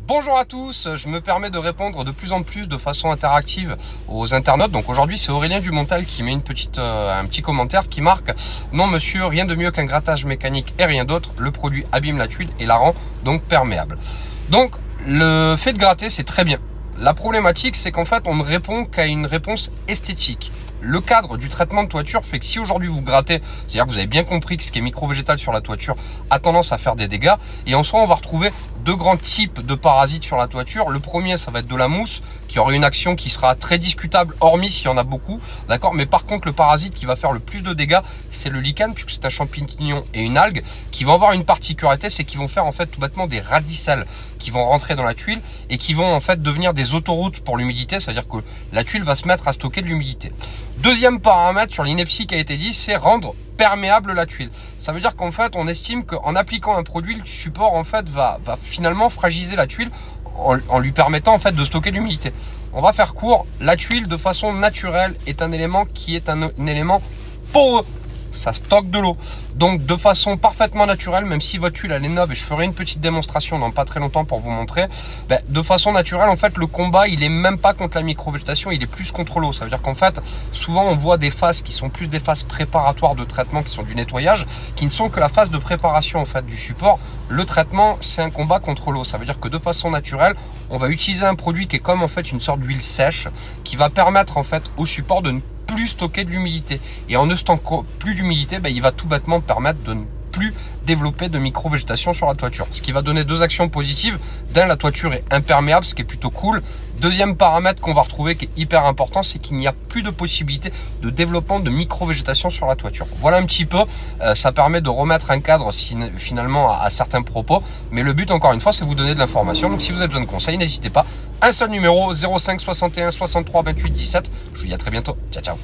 Bonjour à tous, je me permets de répondre de plus en plus de façon interactive aux internautes. Donc aujourd'hui c'est Aurélien Dumontel qui met un petit commentaire qui marque: non monsieur, rien de mieux qu'un grattage mécanique et rien d'autre, le produit abîme la tuile et la rend donc perméable. Donc le fait de gratter c'est très bien. La problématique c'est qu'en fait on ne répond qu'à une réponse esthétique. Le cadre du traitement de toiture fait que si aujourd'hui vous grattez, c'est-à-dire que vous avez bien compris que ce qui est micro-végétal sur la toiture a tendance à faire des dégâts, et en soi on va retrouver deux grands types de parasites sur la toiture. Le premier, ça va être de la mousse, qui aurait une action qui sera très discutable, hormis s'il y en a beaucoup, d'accord. Mais par contre, le parasite qui va faire le plus de dégâts, c'est le lichen, puisque c'est un champignon et une algue, qui vont avoir une particularité, c'est qu'ils vont faire en fait tout bêtement des radicelles qui vont rentrer dans la tuile et qui vont en fait devenir des autoroutes pour l'humidité, c'est-à-dire que la tuile va se mettre à stocker de l'humidité. Deuxième paramètre sur l'ineptie qui a été dit, c'est rendre perméable la tuile. Ça veut dire qu'en fait, on estime qu'en appliquant un produit, le support en fait va finalement fragiliser la tuile en lui permettant en fait de stocker l'humidité. On va faire court. La tuile, de façon naturelle, est un élément qui est un élément poreux. Ça stocke de l'eau. Donc de façon parfaitement naturelle, même si votre tuile elle est neuve, et je ferai une petite démonstration dans pas très longtemps pour vous montrer, de façon naturelle en fait le combat il est même pas contre la micro-végétation, il est plus contre l'eau. Ça veut dire qu'en fait souvent on voit des phases qui sont plus des phases préparatoires de traitement, qui sont du nettoyage, qui ne sont que la phase de préparation en fait du support. Le traitement c'est un combat contre l'eau. Ça veut dire que de façon naturelle on va utiliser un produit qui est comme en fait une sorte d'huile sèche, qui va permettre en fait au support de ne plus stocker de l'humidité, et en ne stockant plus d'humidité, il va tout bêtement permettre de ne plus développer de micro-végétation sur la toiture, ce qui va donner deux actions positives. D'un, la toiture est imperméable, ce qui est plutôt cool. Deuxième paramètre qu'on va retrouver qui est hyper important, c'est qu'il n'y a plus de possibilité de développement de micro-végétation sur la toiture. Voilà un petit peu, ça permet de remettre un cadre finalement à certains propos, mais le but encore une fois c'est vous donner de l'information. Donc si vous avez besoin de conseils, n'hésitez pas. Un seul numéro, 05 61 63 28 17. Je vous dis à très bientôt. Ciao, ciao.